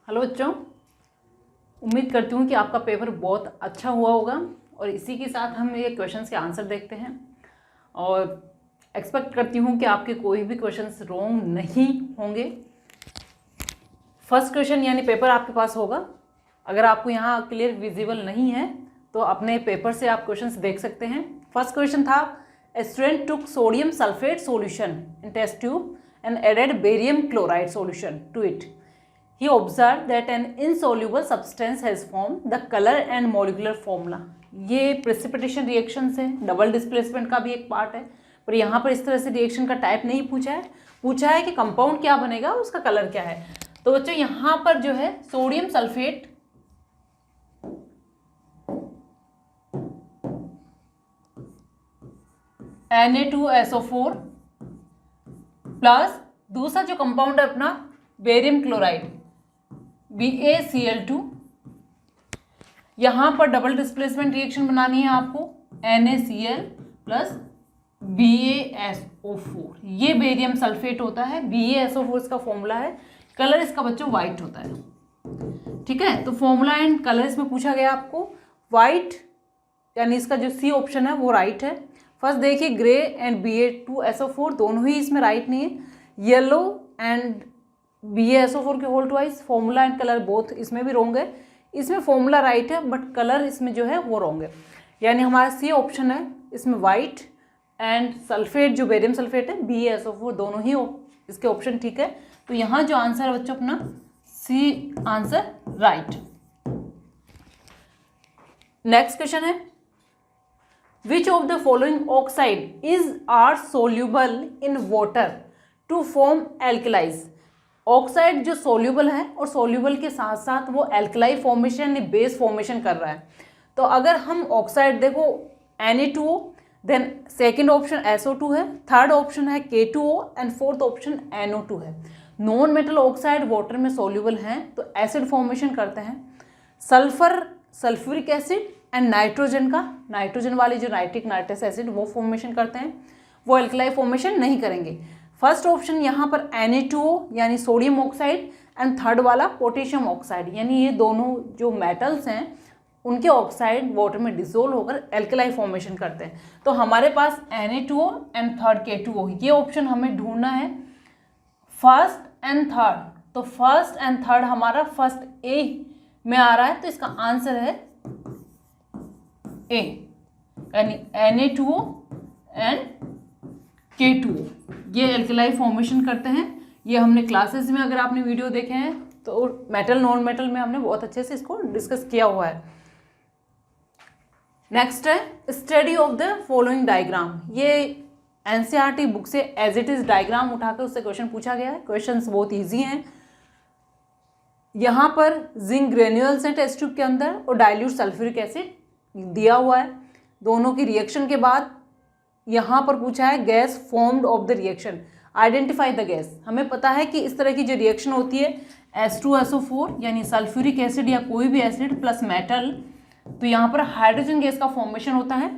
Hello बच्चों, उम्मीद करती हूँ कि आपका पेपर बहुत अच्छा हुआ होगा और इसी के साथ हम ये क्वेश्चंस के आंसर देखते हैं और एक्सपेक्ट करती हूँ कि आपके कोई भी क्वेश्चंस रॉन्ग नहीं होंगे। फर्स्ट क्वेश्चन यानी पेपर आपके पास होगा। अगर आपको यहाँ क्लियर विजिबल नहीं है तो अपने पेपर से आप क्वेश्चंस देख सकते हैं। फर्स्ट क्वेश्चन था, a student took sodium sulphate solution in test tube and added barium chloride solution to it. He observed that an insoluble substance has formed. The color and molecular formula. ये precipitation reaction से double displacement का भी एक part है, पर यहाँ पर इस तरह से रिएक्शन का टाइप नहीं पूछा है कि कंपाउंड क्या बनेगा, उसका कलर क्या है। तो बच्चों यहाँ पर जो है सोडियम सल्फेट Na2SO4 प्लस दूसरा जो कंपाउंड है अपना बेरियम क्लोराइड BaCl2। यहाँ पर डबल डिस्प्लेसमेंट रिएक्शन बनानी है आपको, NaCl प्लस BaSO4। ये बेरियम सल्फेट होता है, BaSO4 इसका फॉर्मूला है। कलर इसका बच्चों वाइट होता है, ठीक है। तो फॉर्मूला एंड कलर इसमें पूछा गया आपको। वाइट यानी इसका जो सी ऑप्शन है वो राइट है। फर्स्ट देखिए, ग्रे एंड Ba2SO4 दोनों ही इसमें राइट नहीं है। येलो एंड BaSO4 के whole twice, formula and colour both इसमें भी रॉन्ग है। इसमें फॉर्मूला राइट है बट कलर इसमें जो है वो रॉन्ग है, यानी हमारा सी ऑप्शन है इसमें वाइट एंड सल्फेट जो बेरियम सल्फेट है BaSO4 दोनों ही इसके ऑप्शन ठीक है। तो यहाँ जो आंसर है बच्चों अपना c answer right. Next question है, Which of the following oxide are soluble in water to form alkalis? Oxide जो सोल्यूबल है और सोल्यूबल के साथ साथ वो एल्कलाई फॉर्मेशन या बेस फॉर्मेशन कर रहा है। तो अगर हम ऑक्साइड देखो Na2O, then second option SO2 है, थर्ड ऑप्शन है K2O and fourth option NO2 है। नॉन मेटल ऑक्साइड वाटर में सोल्यूबल हैं तो एसिड फॉर्मेशन करते हैं। Sulphur, sulphuric acid and nitrogen वाली जो नाइट्रस एसिड वो फॉर्मेशन करते हैं, वो एल्कलाई फॉर्मेशन नहीं करेंगे। फर्स्ट ऑप्शन यहाँ पर Na2O यानी सोडियम ऑक्साइड एंड थर्ड वाला पोटेशियम ऑक्साइड, यानी ये दोनों जो मेटल्स हैं उनके ऑक्साइड वाटर में डिसोल्व होकर एल्कलाई फॉर्मेशन करते हैं। तो हमारे पास Na2O एंड थर्ड K2O, ये ऑप्शन हमें ढूंढना है फर्स्ट एंड थर्ड। तो फर्स्ट एंड थर्ड हमारा फर्स्ट ए में आ रहा है, तो इसका आंसर है ए, यानी Na2O एंड K2O ये एल्कलाई फॉर्मेशन करते हैं। ये हमने क्लासेस में, अगर आपने वीडियो देखे हैं तो मेटल नॉन मेटल में हमने बहुत अच्छे से इसको डिस्कस किया हुआ है। नेक्स्ट है, study of the following diagram. ये NCERT बुक से एज इट इज डायग्राम उठाकर उससे क्वेश्चन पूछा गया है। क्वेश्चंस बहुत ईजी हैं। यहाँ पर जिंक ग्रेन्यूल्स हैं टेस्ट ट्यूब के अंदर और डाइल्यूट सल्फ्यूरिक एसिड दिया हुआ है। दोनों की रिएक्शन के बाद यहाँ पर पूछा है gas formed of the reaction, identify the gas. हमें पता है कि इस तरह की जो रिएक्शन होती है H2SO4 यानी सल्फ्यूरिक एसिड या कोई भी एसिड प्लस मेटल, तो यहाँ पर हाइड्रोजन गैस का फॉर्मेशन होता है।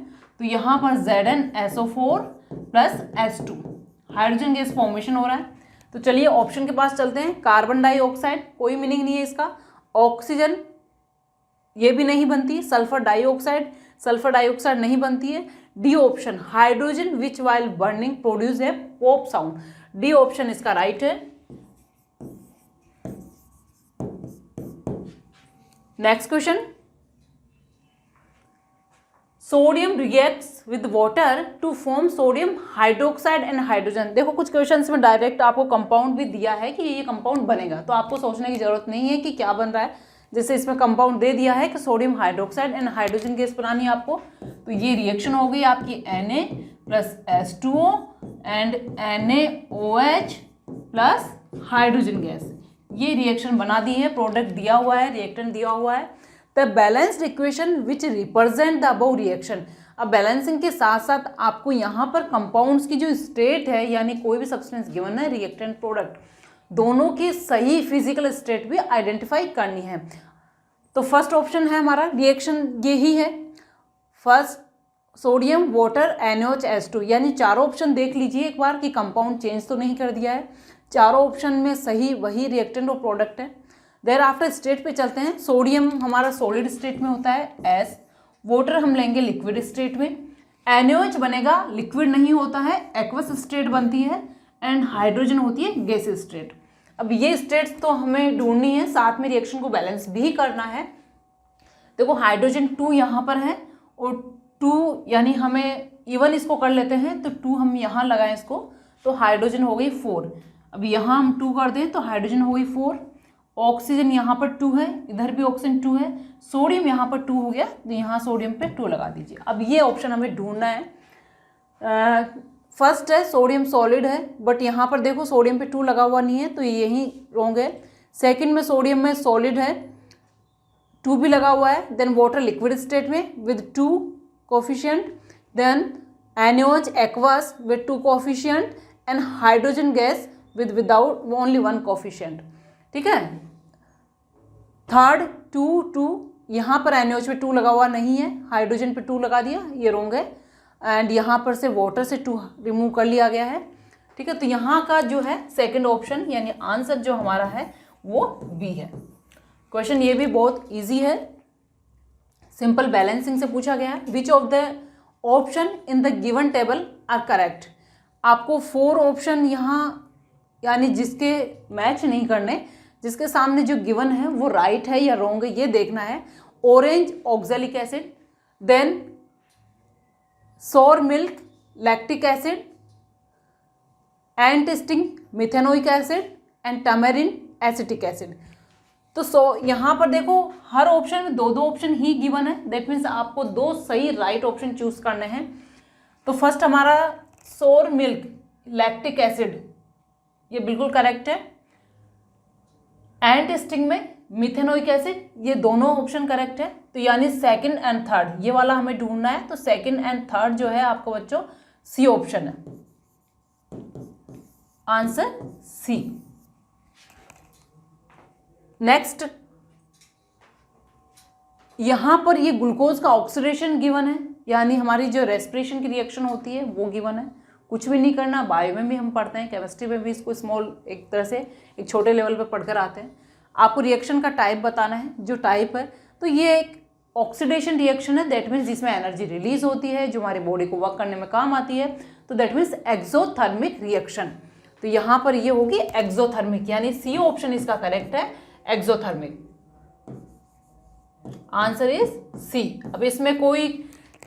तो यहाँ पर ZnSO4 plus H2 hydrogen gas formation हो रहा है। तो चलिए ऑप्शन के पास चलते हैं। कार्बन डाइऑक्साइड, कोई मीनिंग नहीं है इसका। ऑक्सीजन, ये भी नहीं बनती। सल्फर डाइऑक्साइड नहीं बनती है। D option, hydrogen which while burning produce a pop sound, d option इसका राइट है। Next question, sodium reacts with water to form sodium hydroxide and hydrogen. देखो कुछ क्वेश्चंस में डायरेक्ट आपको कंपाउंड भी दिया है कि ये कंपाउंड बनेगा, तो आपको सोचने की जरूरत नहीं है कि क्या बन रहा है। जैसे इसमें कंपाउंड दे दिया है कि sodium hydroxide and hydrogen gas बनानी है आपको, तो ये रिएक्शन हो गई आपकी Na plus H2O and NaOH plus hydrogen gas. ये रिएक्शन बना दी है, प्रोडक्ट दिया हुआ है, रिएक्टेंट दिया हुआ है। The balanced equation which represent the above reaction. अब बैलेंसिंग के साथ साथ आपको यहाँ पर कंपाउंड्स की जो स्टेट है, यानी कोई भी सब्सटेंस गिवन है, रिएक्टेंट प्रोडक्ट, दोनों की सही फिजिकल स्टेट भी आइडेंटिफाई करनी है। तो फर्स्ट ऑप्शन है हमारा, रिएक्शन यही है, फर्स्ट सोडियम वाटर NaOH, यानी चारों ऑप्शन देख लीजिए एक बार कि कंपाउंड चेंज तो नहीं कर दिया है। चारों ऑप्शन में सही वही रिएक्टेंट और प्रोडक्ट है। देर आफ्टर स्टेट पे चलते हैं। सोडियम हमारा सॉलिड स्टेट में होता है एस, वाटर हम लेंगे लिक्विड स्टेट में, NaOH बनेगा लिक्विड नहीं होता है, एक्वस स्टेट बनती है, एंड हाइड्रोजन होती है गैस स्टेट। अब ये स्टेट्स तो हमें ढूंढनी है, साथ में रिएक्शन को बैलेंस भी करना है। देखो हाइड्रोजन 2 यहाँ पर है और 2 यानी हमें इवन इसको कर लेते हैं तो 2 हम यहाँ लगाएं इसको तो हाइड्रोजन हो गई 4। अब यहाँ हम 2 कर दें तो हाइड्रोजन हो गई 4, ऑक्सीजन यहाँ पर 2 है, इधर भी ऑक्सीजन 2 है, सोडियम यहाँ पर 2 हो गया तो यहाँ सोडियम पे 2 लगा दीजिए। अब ये ऑप्शन हमें ढूंढना है। फर्स्ट है सोडियम सॉलिड है, बट यहाँ पर देखो सोडियम पे 2 लगा हुआ नहीं है तो यही रॉन्ग है। सेकंड में सोडियम में सॉलिड है, 2 भी लगा हुआ है, देन वाटर लिक्विड स्टेट में with 2 coefficient, then NaOH aqueous with 2 coefficient, and hydrogen gas without only 1 coefficient. ठीक है, थर्ड 2 यहाँ पर NaOH पे 2 लगा हुआ नहीं है, हाइड्रोजन पे 2 लगा दिया, ये रॉन्ग है, एंड यहाँ पर से वाटर से 2 रिमूव कर लिया गया है। ठीक है, तो यहाँ का जो है सेकंड ऑप्शन यानी आंसर जो हमारा है वो बी है। क्वेश्चन ये भी बहुत इजी है, सिंपल बैलेंसिंग से पूछा गया है। Which of the option in the given table are correct. आपको 4 ऑप्शन यहाँ यानी जिसके मैच नहीं करने, जिसके सामने जो गिवन है वो राइट है या रॉन्ग है ये देखना है। Orange oxalic acid, then sour milk lactic acid, ant sting methanoic acid, and tamarind acetic acid. तो यहाँ पर देखो हर ऑप्शन में 2 ऑप्शन ही गिवन है, दैट मीन्स आपको 2 सही राइट ऑप्शन चूज करने हैं। तो फर्स्ट हमारा सोर मिल्क लैक्टिक एसिड ये बिल्कुल करेक्ट है, एंटिस्टिंग में मिथेनोइक एसिड ये दोनों ऑप्शन करेक्ट है। तो यानी सेकंड एंड थर्ड ये वाला हमें ढूंढना है, तो सेकंड एंड थर्ड जो है आपको बच्चों सी ऑप्शन है, आंसर सी। नेक्स्ट यहां पर ये ग्लूकोज का ऑक्सीडेशन गिवन है, यानी हमारी जो रेस्पिरेशन की रिएक्शन होती है वो गिवन है। कुछ भी नहीं करना, बायो में भी हम पढ़ते हैं, केमिस्ट्री में भी इसको स्मॉल एक तरह से एक छोटे लेवल पे पढ़कर आते हैं। आपको रिएक्शन का टाइप बताना है, जो टाइप है तो ये एक ऑक्सीडेशन रिएक्शन है, दैट मीन्स जिसमें एनर्जी रिलीज होती है जो हमारी बॉडी को वर्क करने में काम आती है, तो दैट मीन्स एक्सोथर्मिक रिएक्शन। तो यहाँ पर ये होगी एक्सोथर्मिक, यानी सी ऑप्शन इसका करेक्ट है, एक्सोथर्मिक। Answer is c. अब इसमें कोई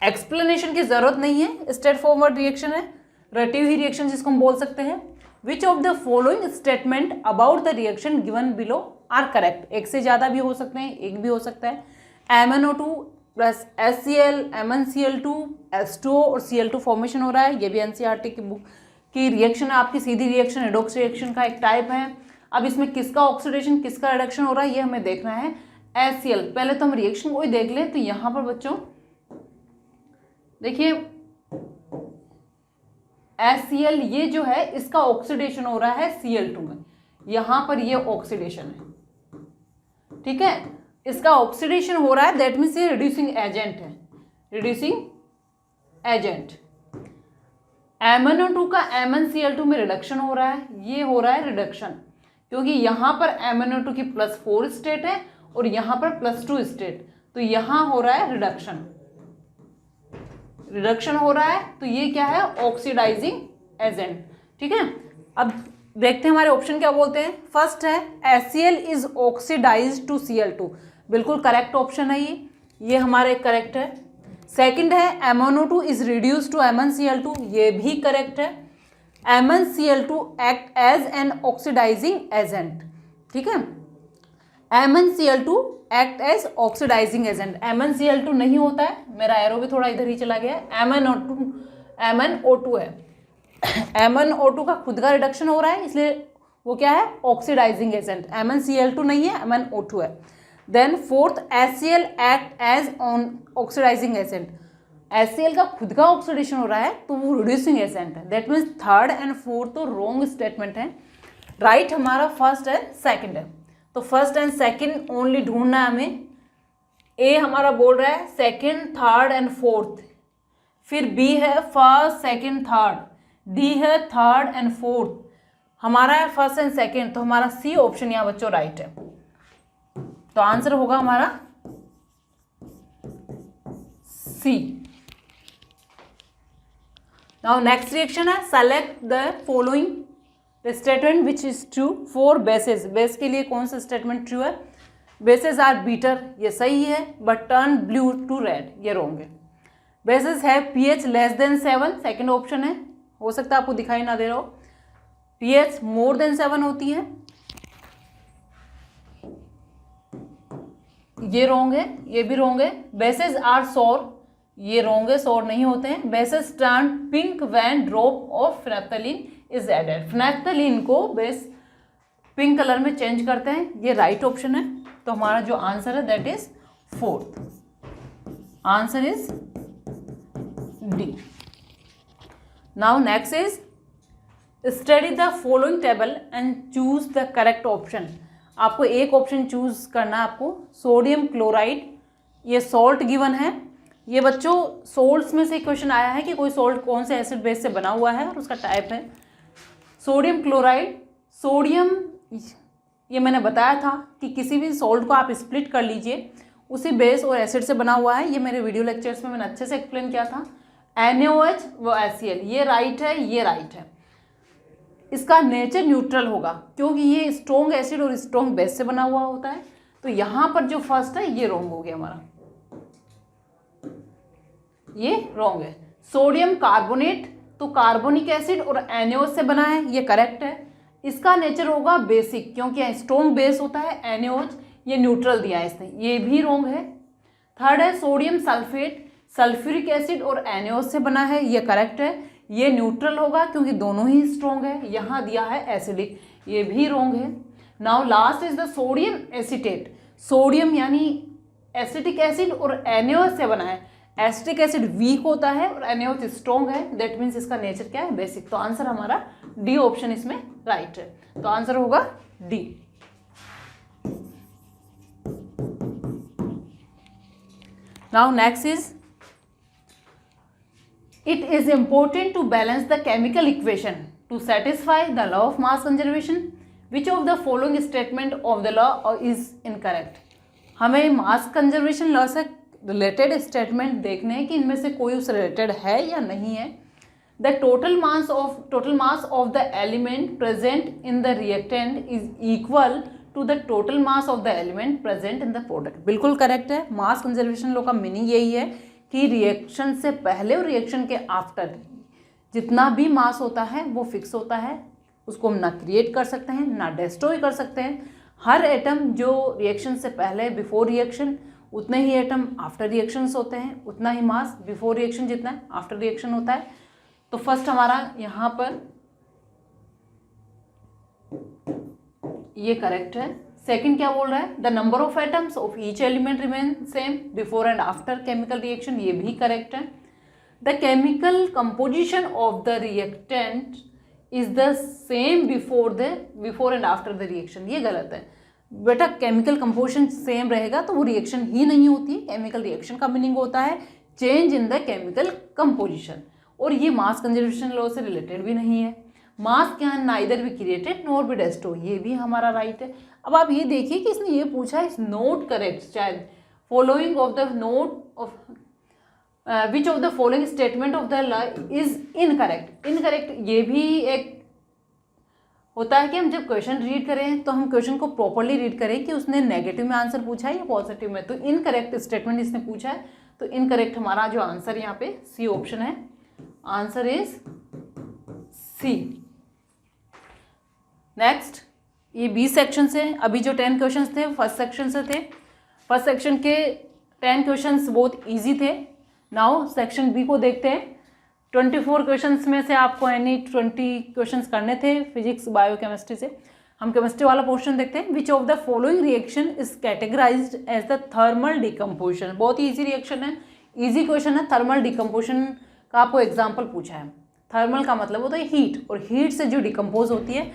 एक्सप्लेनेशन की जरूरत नहीं है, स्ट्रेट फॉरवर्ड रिएक्शन है, रटी हुई रिएक्शन जिसको हम बोल सकते हैं। Which of the following statement about the reaction given below are correct. एक से ज्यादा भी हो सकते हैं, एक भी हो सकता है। MnO2 plus HCl MnCl2 H2O और Cl2 फॉर्मेशन हो रहा है, ये भी NCERT की बुक की रिएक्शन है, आपकी सीधी रिएक्शन रेडॉक्स रिएक्शन का एक टाइप है। अब इसमें किसका ऑक्सीडेशन किसका रिडक्शन हो रहा है ये हमें देखना है। HCl पहले तो हम रिएक्शन को ही देख लें, तो यहाँ पर बच्चों देखिए HCl ये जो है इसका ऑक्सीडेशन हो रहा है Cl2 में, यहाँ पर ये ऑक्सीडेशन है, ठीक है, इसका ऑक्सीडेशन हो रहा है, दैट मीन्स ये रिड्यूसिंग एजेंट है, रिड्यूसिंग एजेंट। MnO2 का MnCl2 में रिडक्शन हो रहा है, ये हो रहा है रिडक्शन, क्योंकि यहाँ पर MnO2 की +4 स्टेट है और यहाँ पर +2 स्टेट, तो यहाँ हो रहा है रिडक्शन, रिडक्शन हो रहा है, तो ये क्या है ऑक्सीडाइजिंग एजेंट, ठीक है। अब देखते हैं हमारे ऑप्शन क्या बोलते हैं। फर्स्ट है HCl is oxidised to Cl2, बिल्कुल करेक्ट ऑप्शन है ये हमारे करेक्ट है। सेकंड है MnO2 is reduced to MnCl2, ये भी करेक्ट है। MnCl2 act as an oxidising agent, ठीक है, MnCl2 act as oxidising agent. MnCl2 नहीं होता है, मेरा एरो भी थोड़ा इधर ही चला गया है, MnO2 है। MnO2 का खुद का रिडक्शन हो रहा है, इसलिए वो क्या है ऑक्सीडाइजिंग एजेंट। MnCl2 नहीं है, MnO2 है। Then fourth HCl act as on oxidising agent, HCl का खुद का ऑक्सीडेशन हो रहा है तो वो रिड्यूसिंग एजेंट है, that means third and fourth तो रॉन्ग स्टेटमेंट है। राइट हमारा फर्स्ट एंड सेकंड है, तो फर्स्ट एंड सेकंड ओनली ढूंढना है हमें। ए हमारा बोल रहा है सेकंड थर्ड एंड फोर्थ, फिर बी है फर्स्ट सेकंड थर्ड, डी है थर्ड एंड फोर्थ, हमारा है फर्स्ट एंड सेकंड, तो हमारा सी ऑप्शन यहाँ बच्चों राइट है। तो आंसर होगा हमारा सी। नाउ नेक्स्ट रिएक्शन है, select the following statement which is true for bases. Base के लिए कौन सा स्टेटमेंट ट्रू है? बेसेस आर बीटर, ये सही है, but turn blue to red, ये रॉन्ग है। बेसेस है pH less than 7, second option है, हो सकता है आपको दिखाई ना दे रहा हो। pH मोर देन 7 होती है, ये रॉन्ग है, ये भी रॉन्ग है। बेसेस आर सोर, ये रॉन्ग है, सोर नहीं होते हैं। Bases turn pink when drop of phenolphthalein is added, phenolphthalein को बेस पिंक कलर में चेंज करते हैं, ये राइट ऑप्शन है। तो हमारा जो आंसर है that is fourth, answer is D. Now next is study the following table and choose the correct option. आपको एक ऑप्शन चूज करना है आपको। सोडियम क्लोराइड, ये सॉल्ट गिवन है। ये बच्चों सोल्ट्स में से क्वेश्चन आया है कि कोई सॉल्ट कौन से एसिड बेस से बना हुआ है और उसका टाइप है। सोडियम क्लोराइड, सोडियम, ये मैंने बताया था कि किसी भी सॉल्ट को आप स्प्लिट कर लीजिए, उसी बेस और एसिड से बना हुआ है। ये मेरे वीडियो लेक्चर्स में मैंने अच्छे से एक्सप्लेन किया था। NaOH व HCl, ये राइट है, ये राइट है। इसका नेचर न्यूट्रल होगा क्योंकि ये स्ट्रॉन्ग एसिड और स्ट्रॉन्ग बेस से बना हुआ होता है। तो यहाँ पर जो फर्स्ट है ये रॉन्ग हो गया हमारा, ये रॉन्ग है। सोडियम कार्बोनेट, तो कार्बोनिक एसिड और NaOH से बना है, ये करेक्ट है। इसका नेचर होगा बेसिक क्योंकि स्ट्रॉन्ग बेस होता है NaOH, ये न्यूट्रल दिया है इसने, ये भी रॉन्ग है। थर्ड है सोडियम सल्फेट, सल्फ्यूरिक एसिड और NaOH से बना है, ये करेक्ट है, ये न्यूट्रल होगा क्योंकि दोनों ही स्ट्रॉन्ग है। यहाँ दिया है एसिडिक, ये भी रॉन्ग है। Now last is the sodium acetate, sodium यानी एसिटिक एसिड और NaOH से बना है। एसिटिक एसिड वीक होता है और NaOH स्ट्रॉन्ग है, दैट मीन्स इसका नेचर क्या है? बेसिक। तो आंसर हमारा डी ऑप्शन इसमें राइट है, तो आंसर होगा D. Now next is it is important to balance the chemical equation to satisfy the law of mass conservation. Which of the following statement of the law is incorrect? हमें मास conservation law से related statement देखने हैं कि इनमें से कोई उससे related है या नहीं है। The total mass of the element present in the reactant is equal to the total mass of the element present in the product. बिल्कुल करेक्ट है। मास कंजर्वेशन लॉ का मीनिंग यही है कि रिएक्शन से पहले और रिएक्शन के आफ्टर जितना भी मास होता है वो फिक्स होता है, उसको हम ना क्रिएट कर सकते हैं ना डिस्ट्रॉय कर सकते हैं। हर एटम जो रिएक्शन से पहले बिफोर रिएक्शन, उतने ही एटम आफ्टर रिएक्शंस होते हैं, उतना ही मास बिफोर रिएक्शन जितना है आफ्टर रिएक्शन होता है। तो फर्स्ट हमारा यहाँ पर ये करेक्ट है। सेकंड क्या बोल रहा है? The number of atoms of each element remain same before and after chemical reaction, ये भी करेक्ट है। The chemical composition of the reactant is the same before and after the reaction, ये गलत है बेटा। केमिकल कंपोजिशन सेम रहेगा तो वो रिएक्शन ही नहीं होती। केमिकल रिएक्शन का मीनिंग होता है change in the chemical composition, और ये मास कंजर्वेशन लॉ से रिलेटेड भी नहीं है। मास can neither be created nor be destroyed, ये भी हमारा राइट है। अब आप ये देखिए कि इसने ये पूछा इज नोट करेक्ट, शायद following of the note of which of the following statement of the law is incorrect. Incorrect ये भी एक होता है कि हम जब क्वेश्चन रीड करें तो हम क्वेश्चन को प्रॉपरली रीड करें कि उसने नेगेटिव में आंसर पूछा है या पॉजिटिव में। तो इनकरेक्ट स्टेटमेंट इसने पूछा है, तो इनकरेक्ट हमारा जो आंसर यहाँ पे सी ऑप्शन है, आंसर इज सी। नेक्स्ट, ये 20 सेक्शन से अभी जो 10 क्वेश्चंस थे फर्स्ट सेक्शन से थे। फर्स्ट सेक्शन के 10 क्वेश्चंस बहुत इजी थे। नाउ सेक्शन बी को देखते हैं। 24 क्वेश्चंस में से आपको यानी 20 क्वेश्चंस करने थे फिजिक्स बायो केमिस्ट्री से। हम केमिस्ट्री वाला पोर्शन देखते हैं। Which of the following reaction is categorised as the thermal decomposition. बहुत ही ईजी रिएक्शन है, ईजी क्वेश्चन है। थर्मल डिकम्पोजिशन का आपको एग्जाम्पल पूछा है। थर्मल का मतलब होता है हीट, और हीट से जो डिकम्पोज होती है।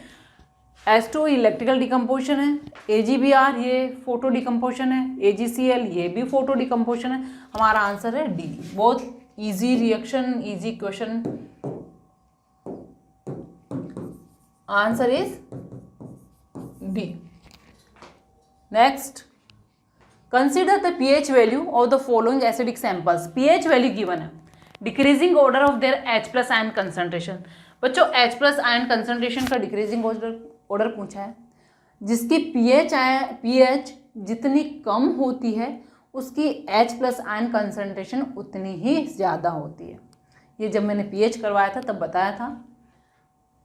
H2 इलेक्ट्रिकल डिकम्पोजिशन है, AgBr ये फोटो डिकम्पोजिशन है, AgCl ये भी फोटो डिकम्पोजिशन है। हमारा आंसर है डी। बहुत easy reaction, easy question, answer is D. Next consider the pH value of the following acidic samples. pH value given है, decreasing order of their H+ ion concentration. बच्चों H+ ion concentration का decreasing order पूछा है, जिसकी pH जितनी कम होती है उसकी H+ आयन कंसंट्रेशन उतनी ही ज़्यादा होती है। ये जब मैंने pH करवाया था तब बताया था,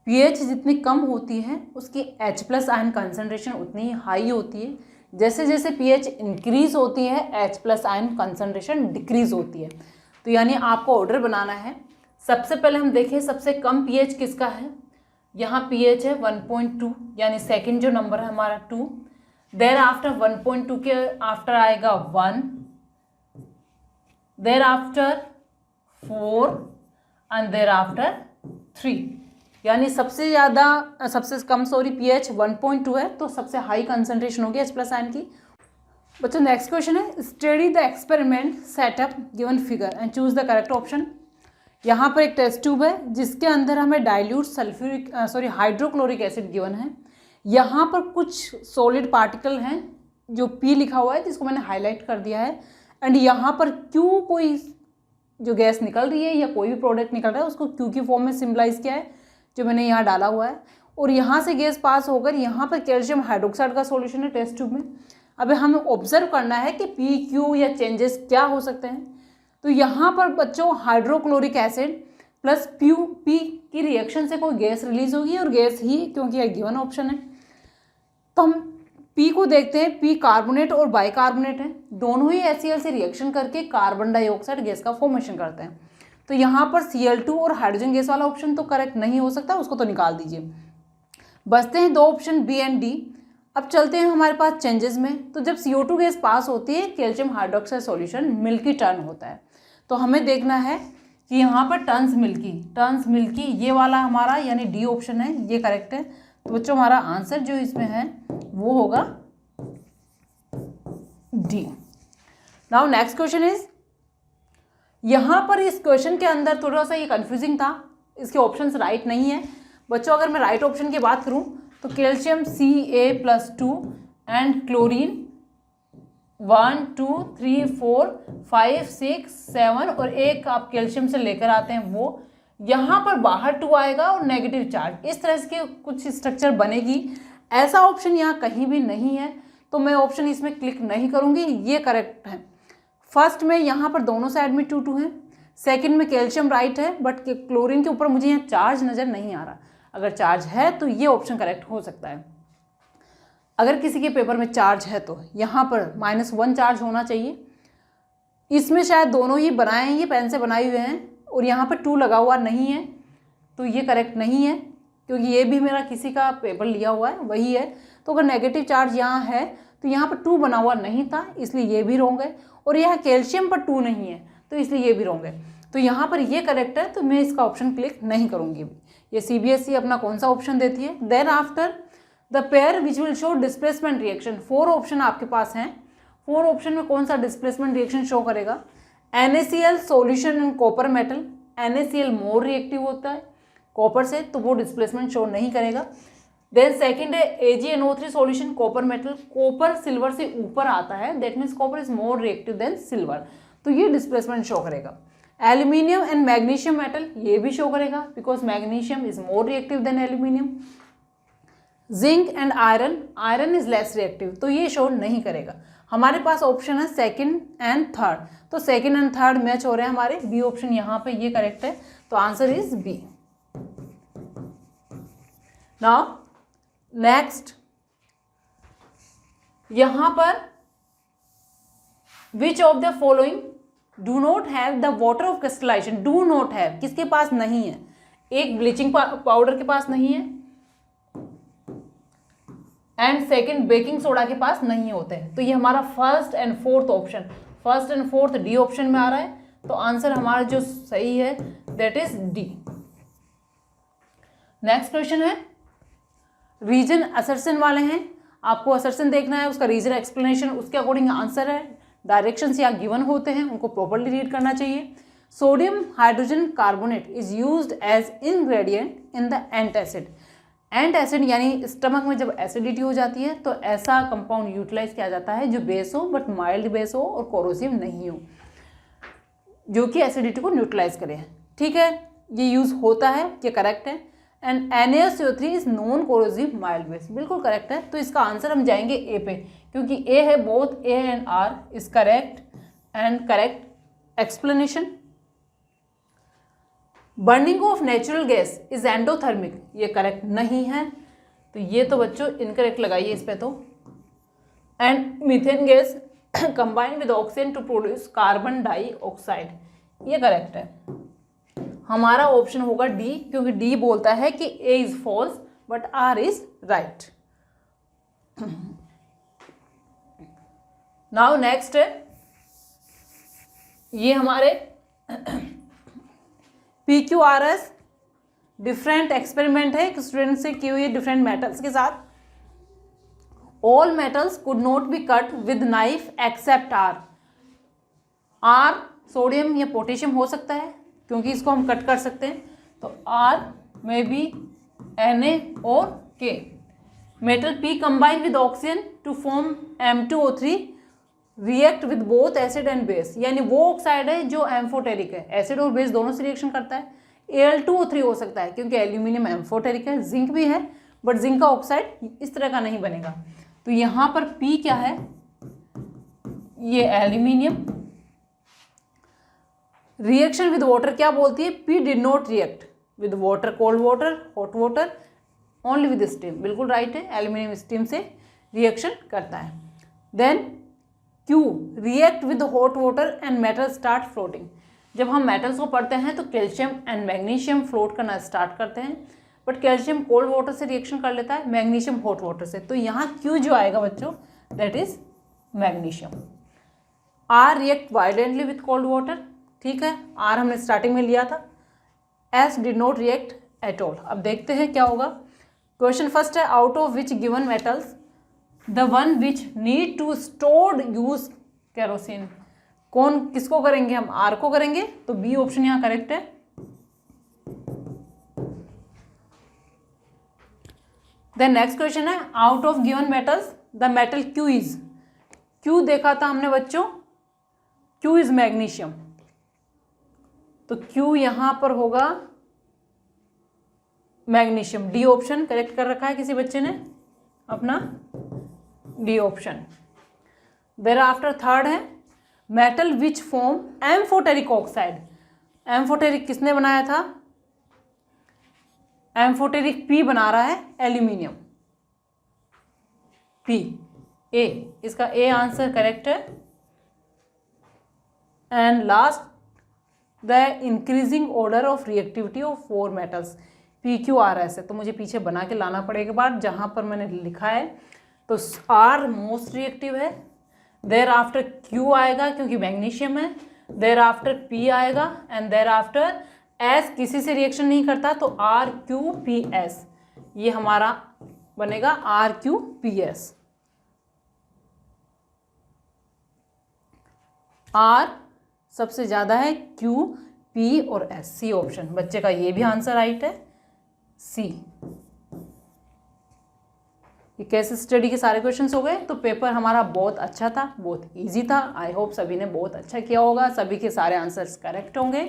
pH जितनी कम होती है उसकी H+ आयन कंसंट्रेशन उतनी ही हाई होती है। जैसे जैसे pH इंक्रीज होती है H+ आयन कंसंट्रेशन डिक्रीज होती है। तो यानी आपको ऑर्डर बनाना है। सबसे पहले हम देखें सबसे कम pH किसका है। यहाँ pH है 1.2, यानी सेकंड जो नंबर है हमारा 2। देर आफ्टर 1.2 के आफ्टर आएगा 1, there after 4 and there after 3। यानी सबसे कम pH 1.2 है, तो सबसे हाई कंसंट्रेशन होगी H+ आयन की। बच्चों नेक्स्ट क्वेश्चन है, study the experiment setup given figure and choose the correct option. यहाँ पर एक टेस्ट ट्यूब है जिसके अंदर हमें डाइल्यूट हाइड्रोक्लोरिक एसिड गिवन है। यहाँ पर कुछ सॉलिड पार्टिकल हैं जो P लिखा हुआ है, जिसको मैंने हाईलाइट कर दिया है। एंड यहाँ पर Q कोई जो गैस निकल रही है या कोई भी प्रोडक्ट निकल रहा है उसको Q की फॉर्म में सिम्बलाइज किया है, जो मैंने यहाँ डाला हुआ है। और यहाँ से गैस पास होकर यहाँ पर कैल्शियम हाइड्रोक्साइड का सॉल्यूशन है टेस्ट ट्यूब में। अब हमें ऑब्जर्व करना है कि PQ या चेंजेस क्या हो सकते हैं। तो यहाँ पर बच्चों हाइड्रोक्लोरिक एसिड प्लस P की रिएक्शन से कोई गैस रिलीज होगी, और गैस ही क्योंकि यह गिवन ऑप्शन है। तो हम P को देखते हैं, P कार्बोनेट और बाइकार्बोनेट है, दोनों ही HCl से रिएक्शन करके कार्बन डाइऑक्साइड गैस का फॉर्मेशन करते हैं। तो यहाँ पर Cl2 और हाइड्रोजन गैस वाला ऑप्शन तो करेक्ट नहीं हो सकता, उसको तो निकाल दीजिए। बचते हैं दो ऑप्शन B एंड D। अब चलते हैं हमारे पास चेंजेस में। तो जब CO2 गैस पास होती है calcium hydroxide solution milky turn होता है। तो हमें देखना है कि यहाँ पर टर्न्स मिल्की ये वाला हमारा यानी D ऑप्शन है, ये करेक्ट है। तो बच्चों हमारा आंसर जो इसमें है वो होगा D। Now next question is, यहाँ पर इस क्वेश्चन के अंदर थोड़ा सा ये कंफ्यूजिंग था, इसके ऑप्शंस राइट नहीं है। बच्चों अगर मैं राइट ऑप्शन की बात करूँ तो कैल्शियम Ca+2 एंड क्लोरीन 1 2 3 4 5 6 7 और एक आप कैल्शियम से लेकर आते हैं वो, यहाँ पर बाहर 2 आएगा और नेगेटिव चार्ज, इस तरह से कुछ स्ट्रक्चर बनेगी। ऐसा ऑप्शन यहाँ कहीं भी नहीं है, तो मैं ऑप्शन इसमें क्लिक नहीं करूँगी, ये करेक्ट है। फर्स्ट में यहाँ पर दोनों साइड में 2 2 है, सेकंड में कैल्शियम राइट है, बट क्लोरीन के ऊपर मुझे यहाँ चार्ज नज़र नहीं आ रहा। अगर चार्ज है तो ये ऑप्शन करेक्ट हो सकता है। अगर किसी के पेपर में चार्ज है तो यहाँ पर -1 चार्ज होना चाहिए। इसमें शायद दोनों ही बनाए हैं, ये पेन से बनाए हुए हैं, और यहाँ पर 2 लगा हुआ नहीं है, तो ये करेक्ट नहीं है, क्योंकि ये भी मेरा किसी का पेपर लिया हुआ है वही है। तो अगर नेगेटिव चार्ज यहाँ है तो यहाँ पर 2 बना हुआ नहीं था, इसलिए ये भी रॉन्ग है। और यहाँ कैल्शियम पर 2 नहीं है, तो इसलिए ये भी रॉन्ग है। तो यहाँ पर ये करेक्ट है, तो मैं इसका ऑप्शन क्लिक नहीं करूँगी। ये CBSE अपना कौन सा ऑप्शन देती है। Then after the pair which will show displacement reaction, 4 option आपके पास हैं। 4 ऑप्शन में कौन सा डिस्प्लेसमेंट रिएक्शन शो करेगा। NaCl solution in copper metal, NaCl more reactive होता है कॉपर से, तो वो डिस्प्लेसमेंट शो नहीं करेगा। देन सेकंड है AgNO3 solution copper metal, copper silver से ऊपर आता है, that means copper is more reactive than silver, तो ये डिस्प्लेसमेंट शो करेगा। एल्यूमिनियम एंड मैग्नीशियम मेटल, ये भी शो करेगा because magnesium is more reactive than aluminium. Zinc and iron, iron is less reactive, तो ये शो नहीं करेगा। हमारे पास ऑप्शन है सेकंड एंड थर्ड, तो सेकंड एंड थर्ड मैच हो रहे हैं हमारे। बी ऑप्शन यहाँ पे ये करेक्ट है, तो answer is b. Now next, यहाँ पर which of the following do not have the water of crystallisation, do not have किसके पास नहीं है। एक ब्लीचिंग पाउडर के पास नहीं है, एंड सेकंड बेकिंग सोडा के पास नहीं होते हैं। तो ये हमारा first and fourth option, first and fourth D option में आ रहा है, तो आंसर हमारा जो सही है that is D. Next question है, रीजन असर्शन वाले हैं, आपको असर्शन देखना है, उसका रीजन एक्सप्लेनेशन उसके अकॉर्डिंग आंसर है। डायरेक्शंस यहाँ गिवन होते हैं, उनको प्रॉपर्ली रीड करना चाहिए। Sodium hydrogen carbonate is used as ingredient in the antacid, ant acid यानी स्टमक में जब एसिडिटी हो जाती है तो ऐसा कंपाउंड यूटिलाइज किया जाता है जो बेस हो बट माइल्ड बेस हो और कोरोसिव नहीं हो, जो कि एसिडिटी को न्यूट्रलाइज करे। ठीक है, ये यूज़ होता है, ये करेक्ट है। And NaCO3 is non corrosive mild base, बिल्कुल करेक्ट है। तो इसका आंसर हम जाएंगे ए पे, क्योंकि ए है both A and R is correct and correct explanation. Burning of natural gas is endothermic, ये करेक्ट नहीं है, तो ये तो बच्चों इनकरेक्ट लगाइए इस पे तो। And methane gas combine with oxygen to produce carbon dioxide, ये करेक्ट है। हमारा ऑप्शन होगा डी, क्योंकि डी बोलता है कि A is false but R is right. Now next है, ये हमारे PQRS डिफरेंट एक्सपेरिमेंट है, एक स्टूडेंट से की हुई है डिफरेंट मेटल्स के साथ। All metals could not be cut with knife except R. R sodium या पोटेशियम हो सकता है क्योंकि इसको हम कट कर सकते हैं, तो आर में बी Na और K। Metal P combine with oxygen to form M2O3 react with both acid and base, यानी वो ऑक्साइड है जो एम्फोटेरिक है, एसिड और बेस दोनों से रिएक्शन करता है। Al2O3 हो सकता है क्योंकि एल्यूमिनियम एम्फोटेरिक है, जिंक भी है बट जिंक का ऑक्साइड इस तरह का नहीं बनेगा। तो यहाँ पर P क्या है, ये एल्यूमिनियम। रिएक्शन विद वाटर क्या बोलती है, P did not react with water, cold water, hot water, only with steam, बिल्कुल राइट है, एल्यूमिनियम स्टीम से रिएक्शन करता है। Then Q react with hot water and metal start floating. जब हम मेटल्स को पढ़ते हैं तो कैल्शियम एंड मैग्नीशियम फ्लोट करना स्टार्ट करते हैं, बट कैल्शियम कोल्ड वाटर से रिएक्शन कर लेता है, मैग्नीशियम हॉट वाटर से। तो यहाँ Q जो आएगा बच्चों that is magnesium. R react violently with cold water, ठीक है, R हमने स्टार्टिंग में लिया था। S did not react at all. अब देखते हैं क्या होगा। क्वेश्चन फर्स्ट है, out of which given metals the one which need to stored use kerosene. कौन किसको करेंगे हम, आर को करेंगे, तो बी ऑप्शन यहाँ करेक्ट है। देन नेक्स्ट क्वेश्चन है, out of given metals the metal Q is. Q देखा था हमने बच्चों, क्यू इज मैग्नीशियम, तो क्यू यहां पर होगा मैग्नीशियम। डी ऑप्शन करेक्ट कर रखा है किसी बच्चे ने अपना, D option. Thereafter third है, metal which form amphoteric oxide. Amphoteric किसने बनाया था, एम्फोटेरिक P बना रहा है एल्यूमिनियम, P A, इसका A आंसर करेक्ट है। And last the increasing order of reactivity of four metals, PQRS है, तो मुझे पीछे बना के लाना पड़ेगा बार, जहां पर मैंने लिखा है तो R मोस्ट रिएक्टिव है, देयर आफ्टर Q आएगा क्योंकि मैग्नीशियम है, देयर आफ्टर P आएगा एंड देयर आफ्टर S किसी से रिएक्शन नहीं करता तो RQPS, ये हमारा बनेगा RQPS। R सबसे ज़्यादा है, Q, P और S, C ऑप्शन। बच्चे का ये भी आंसर राइट है, C। ये केस स्टडी के सारे क्वेश्चंस हो गए। तो पेपर हमारा बहुत अच्छा था, बहुत इजी था। आई होप सभी ने बहुत अच्छा किया होगा, सभी के सारे आंसर्स करेक्ट होंगे।